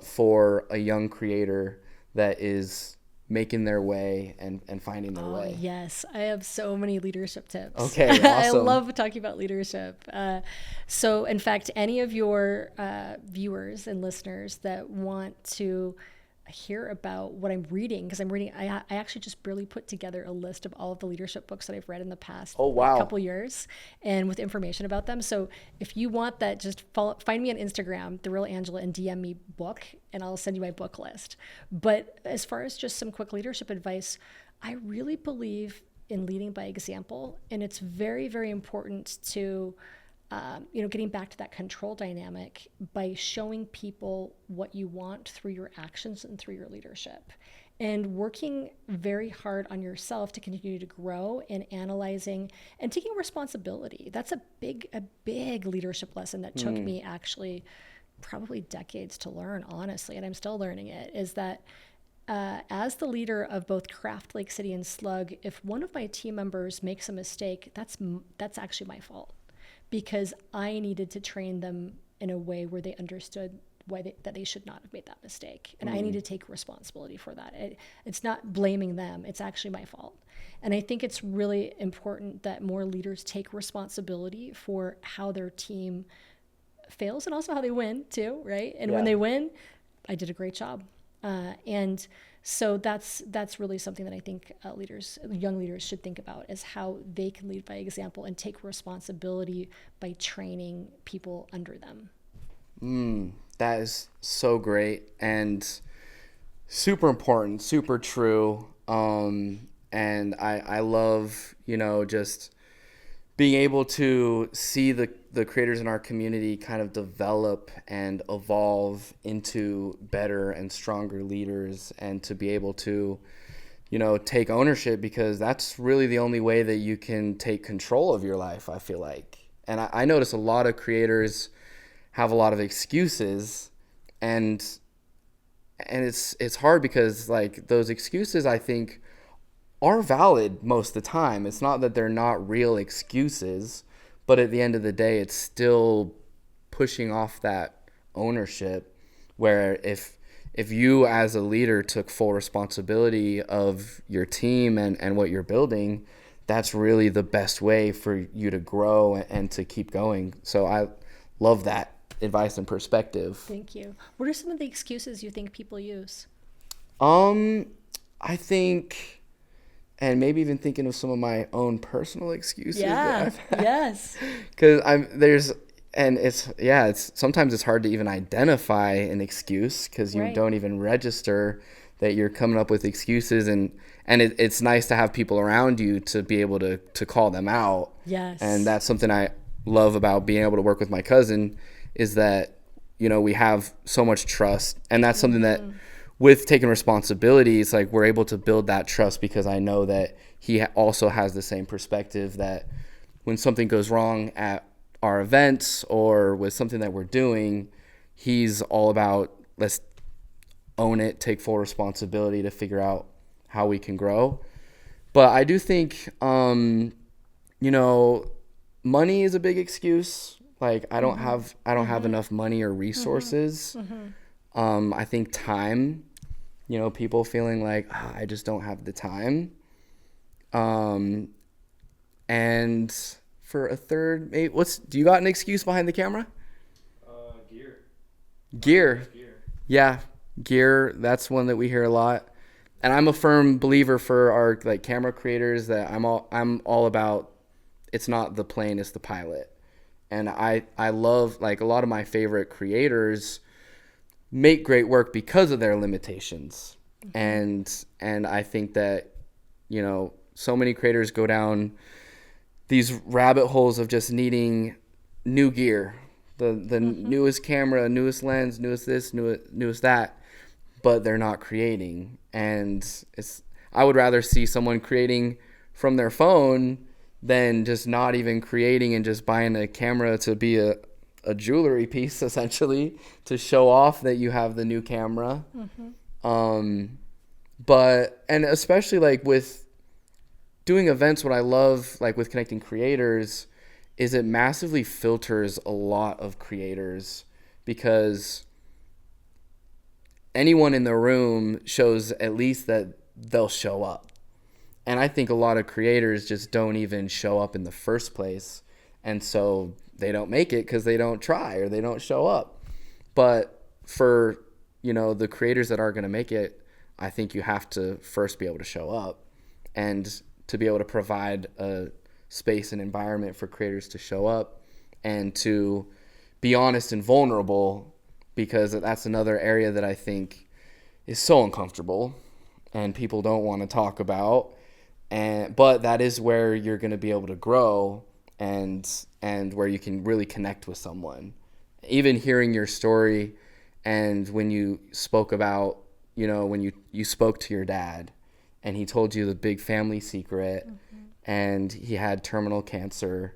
for a young creator that is making their way and finding their way. Yes, I have so many leadership tips. Okay, awesome. I love talking about leadership. So in fact, any of your viewers and listeners that want to hear about what I'm reading, because I actually just barely put together a list of all of the leadership books that I've read in the past couple years, and with information about them. So if you want that, just find me on Instagram, The Real Angela, and DM me book, and I'll send you my book list. But as far as just some quick leadership advice, I really believe in leading by example, and it's very, very important to getting back to that control dynamic by showing people what you want through your actions and through your leadership, and working very hard on yourself to continue to grow, and analyzing and taking responsibility. That's a big leadership lesson that took me actually probably decades to learn, honestly, and I'm still learning it, is that as the leader of both craftlakecity and SLUG, if one of my team members makes a mistake, that's actually my fault, because I needed to train them in a way where they understood that they should not have made that mistake. And I need to take responsibility for that. It's not blaming them. It's actually my fault. And I think it's really important that more leaders take responsibility for how their team fails and also how they win too, right? And when they win, I did a great job. And so that's really something that I think young leaders should think about, is how they can lead by example and take responsibility by training people under them. That is so great. And Super important, super true. And I love, just being able to see the creators in our community kind of develop and evolve into better and stronger leaders, and to be able to, take ownership, because that's really the only way that you can take control of your life, I feel like. And I notice a lot of creators have a lot of excuses, and it's hard because, like, those excuses, I think, are valid most of the time. It's not that they're not real excuses, but at the end of the day, it's still pushing off that ownership, where if you as a leader took full responsibility of your team and what you're building, that's really the best way for you to grow and to keep going. So I love that advice and perspective. Thank you. What are some of the excuses you think people use? I think, and maybe even thinking of some of my own personal excuses. Yeah. Yes. Because it's sometimes it's hard to even identify an excuse, because you don't even register that you're coming up with excuses, and it's nice to have people around you to be able to call them out. Yes. And that's something I love about being able to work with my cousin, is that, we have so much trust, and that's something that, with taking responsibility, it's like we're able to build that trust, because I know that he also has the same perspective, that when something goes wrong at our events or with something that we're doing, he's all about, let's own it, take full responsibility to figure out how we can grow. But I do think, money is a big excuse. Like, I don't have enough money or resources. I think time, people feeling like, I just don't have the time. And for a third, do you got an excuse behind the camera? Gear. Yeah, gear. That's one that we hear a lot. And I'm a firm believer for our, like, camera creators, that I'm all about, it's not the plane, it's the pilot. And I love, like, a lot of my favorite creators make great work because of their limitations. And I think that, so many creators go down these rabbit holes of just needing new gear, the newest camera, newest lens, newest this, newest that, but they're not creating. And I would rather see someone creating from their phone than just not even creating and just buying a camera to be a jewelry piece, essentially, to show off that you have the new camera. But, and especially, like, with doing events, what I love, like, with connecting creators, is it massively filters a lot of creators, because anyone in the room shows at least that they'll show up. And I think a lot of creators just don't even show up in the first place. And so they don't make it because they don't try or they don't show up. But for, the creators that are going to make it, I think you have to first be able to show up, and to be able to provide a space and environment for creators to show up and to be honest and vulnerable, because that's another area that I think is so uncomfortable and people don't want to talk about. But that is where you're going to be able to grow, and where you can really connect with someone. Even hearing your story, and when you spoke about, when you spoke to your dad and he told you the big family secret, and he had terminal cancer,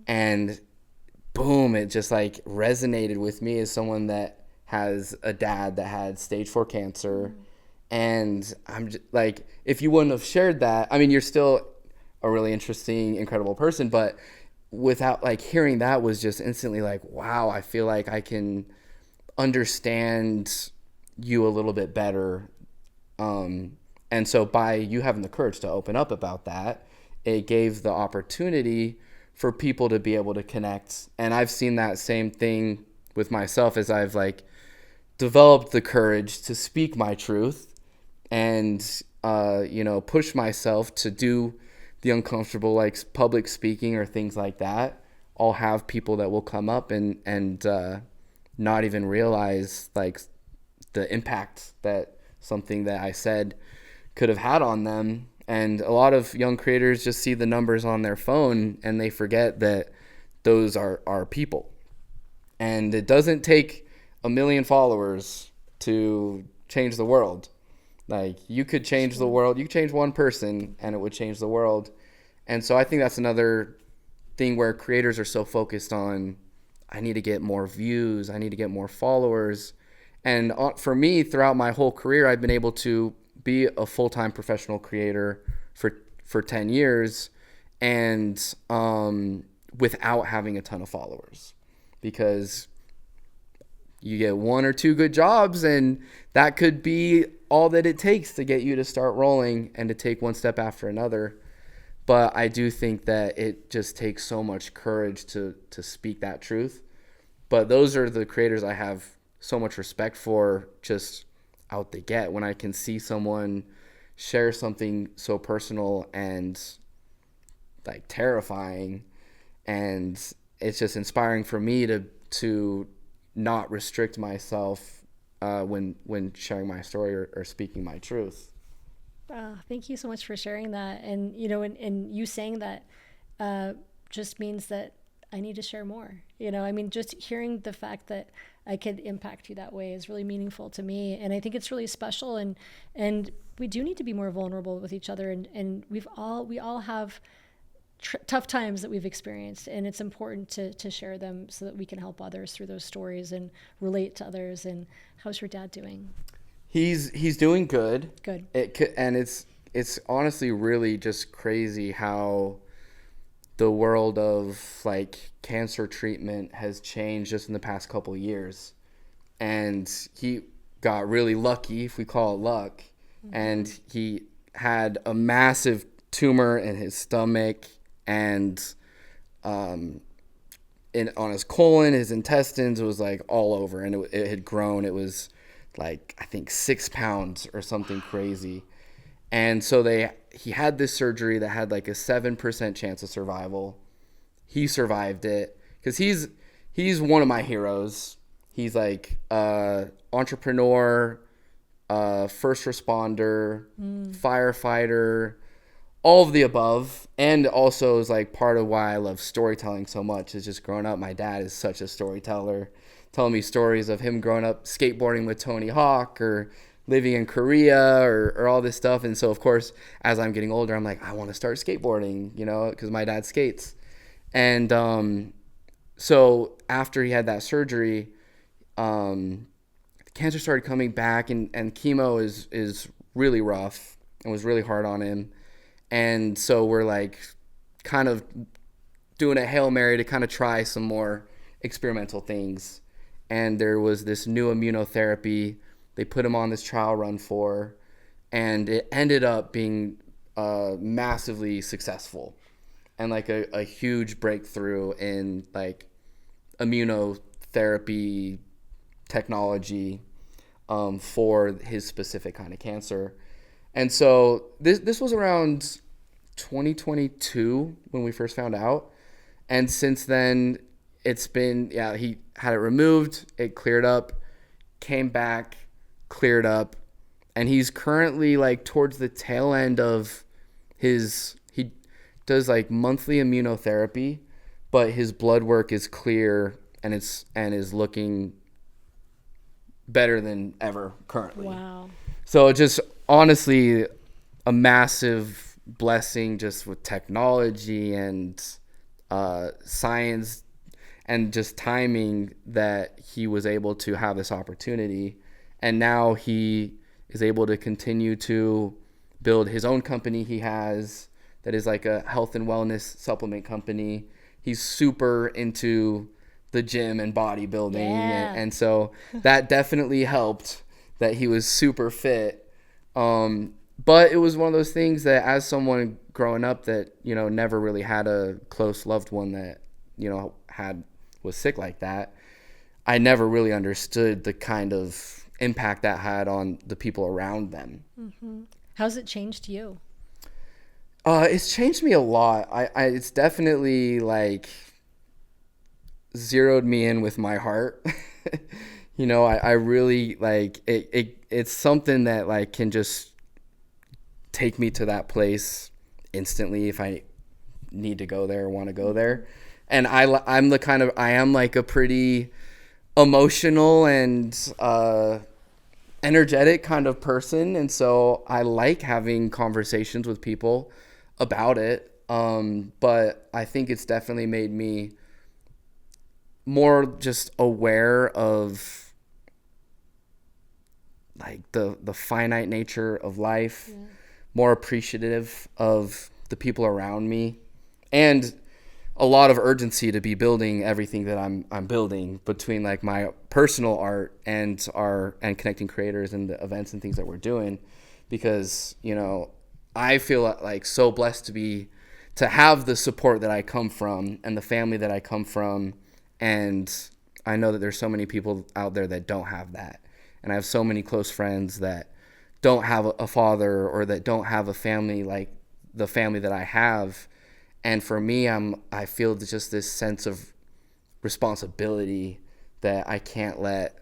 and boom, it just, like, resonated with me as someone that has a dad that had stage 4 cancer. And I'm just, like, if you wouldn't have shared that, I mean, you're still a really interesting, incredible person, but without, like, hearing that was just instantly like, wow, I feel like I can understand you a little bit better. And so by you having the courage to open up about that, it gave the opportunity for people to be able to connect. And I've seen that same thing with myself, as I've, like, developed the courage to speak my truth and, push myself to do the uncomfortable, like, public speaking or things like that. I'll have people that will come up and not even realize, like, the impact that something that I said could have had on them. And a lot of young creators just see the numbers on their phone and they forget that those are people. And it doesn't take 1 million followers to change the world. Like, you could change the world. You could change one person and it would change the world. And so I think that's another thing where creators are so focused on, I need to get more views, I need to get more followers. And for me, throughout my whole career, I've been able to be a full-time professional creator for 10 years and without having a ton of followers, because you get 1 or 2 good jobs and that could be all that it takes to get you to start rolling and to take one step after another. But I do think that it just takes so much courage to speak that truth. But those are the creators I have so much respect for just out the get, when I can see someone share something so personal and like terrifying, and it's just inspiring for me to not restrict myself when sharing my story or speaking my truth. Thank you so much for sharing that. And, you know, and you saying that just means that I need to share more. You know, I mean, just hearing the fact that I could impact you that way is really meaningful to me. And I think it's really special. And we do need to be more vulnerable with each other. And we all have tough times that we've experienced. And it's important to share them so that we can help others through those stories and relate to others. And how's your dad doing? He's doing good. Good. And it's honestly really just crazy how the world of like cancer treatment has changed just in the past couple of years. And he got really lucky, if we call it luck. Mm-hmm. And he had a massive tumor in his stomach and on his colon, his intestines. It was like all over, and it had grown. It was like, I think 6 pounds or something crazy. And so he had this surgery that had like a 7% chance of survival. He survived it because he's one of my heroes. He's like entrepreneur, first responder, firefighter, all of the above. And also is like part of why I love storytelling so much, is just growing up. My dad is such a storyteller, telling me stories of him growing up skateboarding with Tony Hawk or living in Korea or all this stuff. And so, of course, as I'm getting older, I'm like, I want to start skateboarding, you know, because my dad skates. And so after he had that surgery, cancer started coming back, and chemo is really rough and was really hard on him. And so we're like kind of doing a Hail Mary to kind of try some more experimental things. And there was this new immunotherapy they put him on this trial run for, and it ended up being massively successful and like a huge breakthrough in like immunotherapy technology for his specific kind of cancer. And so this was around 2022 when we first found out. And since then, it's been, he had it removed, it cleared up, came back, cleared up, and he's currently like towards the tail end of he does like monthly immunotherapy, but his blood work is clear and is looking better than ever currently. Wow. So just honestly a massive blessing just with technology and science and just timing that he was able to have this opportunity. And now he is able to continue to build his own company he has that is like a health and wellness supplement company. He's super into the gym and bodybuilding. Yeah. And so that definitely helped that he was super fit. But it was one of those things that as someone growing up that, you know, never really had a close loved one that, you know, was sick like that, I never really understood the kind of impact that had on the people around them. Mm-hmm. How's it changed you? It's changed me a lot. It's definitely like zeroed me in with my heart. You know, I really like it it's something that like can just take me to that place instantly if I need to go there or want to go there. And I am like a pretty emotional and energetic kind of person, and so I like having conversations with people about it. But I think it's definitely made me more just aware of like the finite nature of life, more appreciative of the people around me, and a lot of urgency to be building everything that I'm building between like my personal art and connecting creators and the events and things that we're doing, because, you know, I feel like so blessed to have the support that I come from and the family that I come from. And I know that there's so many people out there that don't have that. And I have so many close friends that don't have a father or that don't have a family like the family that I have. And for me, I feel just this sense of responsibility that I can't let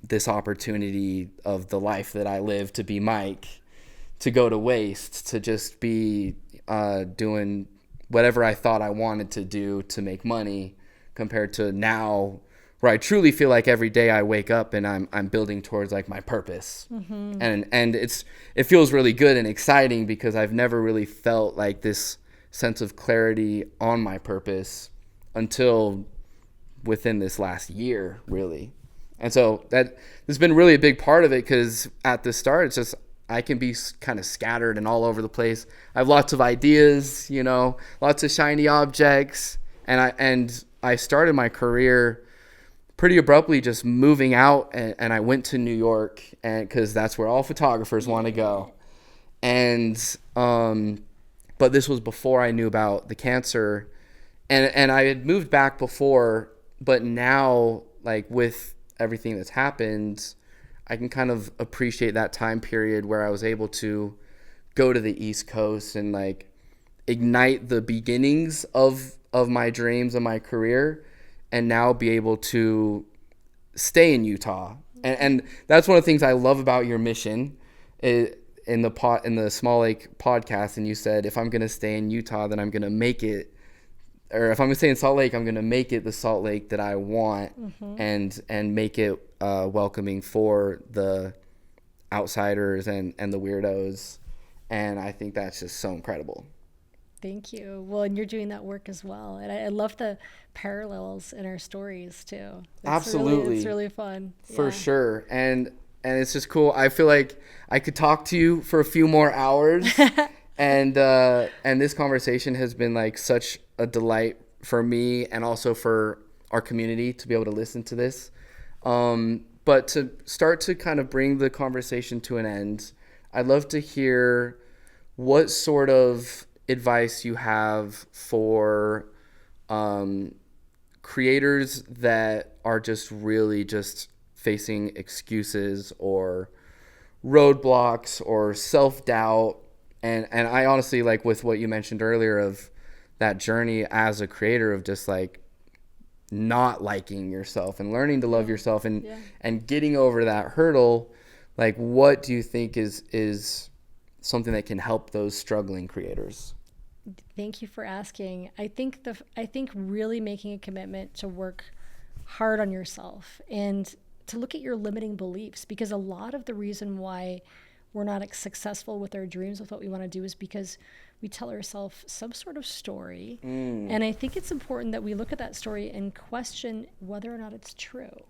this opportunity of the life that I live to be Mike to go to waste, to just be doing whatever I thought I wanted to do to make money, compared to now where I truly feel like every day I wake up and I'm building towards like my purpose. And it feels really good and exciting because I've never really felt like this sense of clarity on my purpose until within this last year, really. And so that has been really a big part of it, because at the start, it's just I can be kind of scattered and all over the place. I have lots of ideas, you know, lots of shiny objects. And I started my career pretty abruptly, just moving out, and I went to New York, and because that's where all photographers want to go. And but this was before I knew about the cancer, and I had moved back before, but now, like, with everything that's happened, I can kind of appreciate that time period where I was able to go to the East Coast and like ignite the beginnings of my dreams and my career, and now be able to stay in Utah. And that's one of the things I love about your mission in the Small Lake podcast. And you said, if I'm going to stay in Utah, then I'm going to make it, or if I'm going to stay in Salt Lake, I'm going to make it the Salt Lake that I want, and make it welcoming for the outsiders and the weirdos. And I think that's just so incredible. Thank you. Well, and you're doing that work as well. And I love the parallels in our stories too. Absolutely. It's really fun. For sure. And it's just cool. I feel like I could talk to you for a few more hours. And this conversation has been like such a delight for me, and also for our community to be able to listen to this. But to start to kind of bring the conversation to an end, I'd love to hear what sort of advice you have for creators that are just really just facing excuses or roadblocks or self-doubt. And I honestly, like with what you mentioned earlier of that journey as a creator of just like not liking yourself and learning to love yourself and getting over that hurdle, like what do you think is something that can help those struggling creators? Thank you for asking. I think really making a commitment to work hard on yourself and to look at your limiting beliefs, because a lot of the reason why we're not successful with our dreams, with what we want to do, is because we tell ourselves some sort of story. And I think it's important that we look at that story and question whether or not it's true,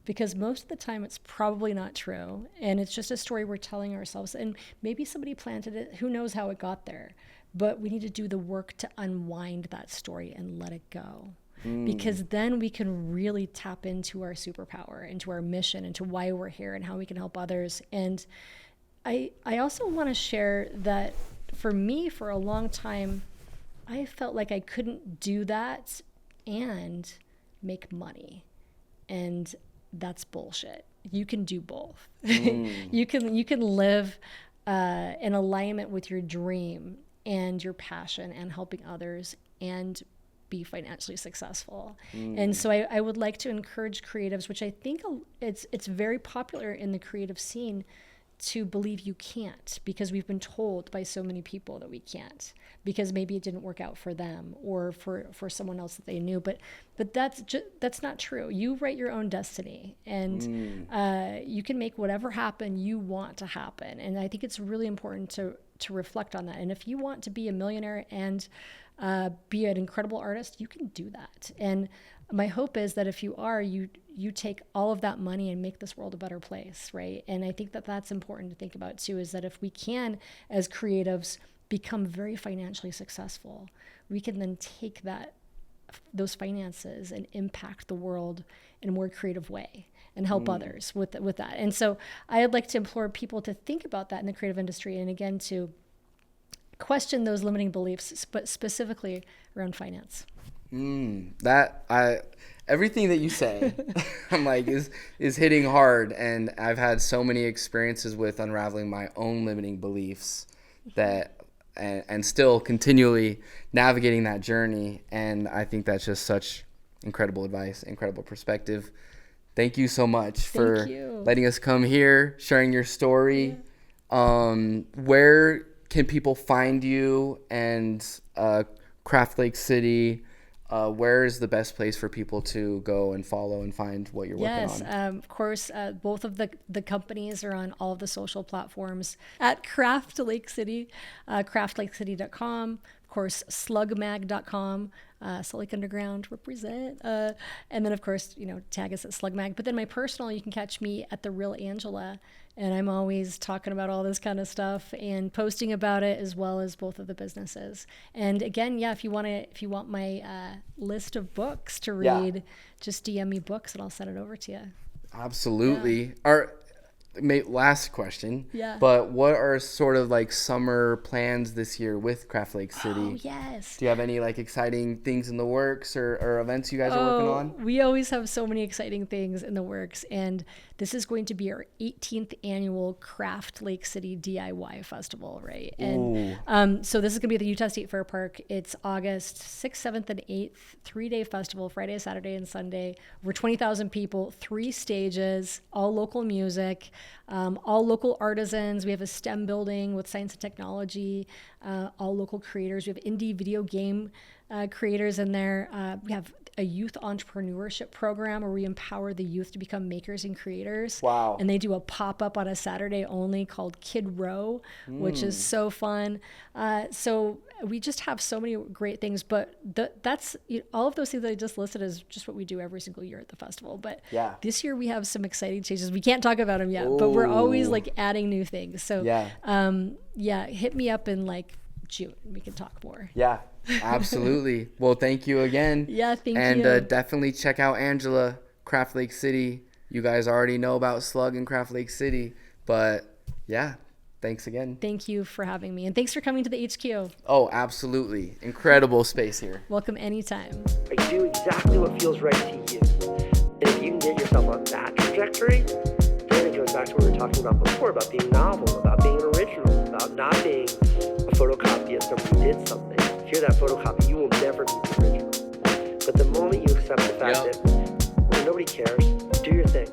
because most of the time it's probably not true. And it's just a story we're telling ourselves. And maybe somebody planted it. Who knows how it got there? But we need to do the work to unwind that story and let it go. Because then we can really tap into our superpower, into our mission, into why we're here and how we can help others. And I also want to share that for me, for a long time, I felt like I couldn't do that and make money. And that's bullshit. You can do both. You can live in alignment with your dream and your passion and helping others, and be financially successful. And so I would like to encourage creatives, which I think it's very popular in the creative scene, to believe you can't, because we've been told by so many people that we can't, because maybe it didn't work out for them or for someone else that they knew. But that's not true. You write your own destiny, and you can make whatever happen you want to happen. And I think it's really important to reflect on that. And if you want to be a millionaire and be an incredible artist, you can do that. And my hope is that if you are, you take all of that money and make this world a better place, right? And I think that that's important to think about too, is that if we can, as creatives, become very financially successful, we can then take those finances and impact the world in a more creative way and help others with that. And so I'd like to implore people to think about that in the creative industry, and again, to question those limiting beliefs, but specifically around finance. Everything that you say, I'm like, is hitting hard. And I've had so many experiences with unraveling my own limiting beliefs and still continually navigating that journey. And I think that's just such incredible advice, incredible perspective. Thank you so much for letting us come here, sharing your story. Where can people find you and Craft Lake City? Where is the best place for people to go and follow and find what you're working on? Yes, of course, both of the companies are on all of the social platforms at Craft Lake City, craftlakecity.com, of course, slugmag.com, Salt Lake Underground, represent. And then, of course, tag us at slugmag. But then my personal, you can catch me at The Real Angela. And I'm always talking about all this kind of stuff and posting about it, as well as both of the businesses. And again, if you want my list of books to read, just DM me books and I'll send it over to you. Absolutely. Last question. Yeah. But what are sort of like summer plans this year with Craft Lake City? Oh, yes. Do you have any like exciting things in the works or events you guys are working on? We always have so many exciting things in the works. And this is going to be our 18th annual Craft Lake City DIY Festival, right? And so this is going to be at the Utah State Fair Park. It's August 6th, 7th, and 8th, 3-day festival, Friday, Saturday, and Sunday. Over 20,000 people, 3 stages, all local music, all local artisans. We have a STEM building with science and technology, all local creators. We have indie video game creators in there. We have a youth entrepreneurship program where we empower the youth to become makers and creators. Wow. And they do a pop-up on a Saturday only called Kid Row, which is so fun. So we just have so many great things, but that's all of those things that I just listed is just what we do every single year at the festival. But this year we have some exciting changes. We can't talk about them yet, but we're always like adding new things. So hit me up in like June. We can talk more. Yeah. Absolutely. Well, thank you again. Yeah, thank you. And definitely check out Angela, Craft Lake City. You guys already know about SLUG and Craft Lake City, but thanks again. Thank you for having me, and thanks for coming to the HQ. Oh, absolutely. Incredible space here. Welcome anytime. Like, do exactly what feels right to you. And if you can get yourself on that trajectory, then it goes back to what we were talking about before, about being novel, about being original, about not being a photocopy of somebody who did something. If you're that photocopy, you will never be the original. But the moment you accept the fact that nobody cares, do your thing.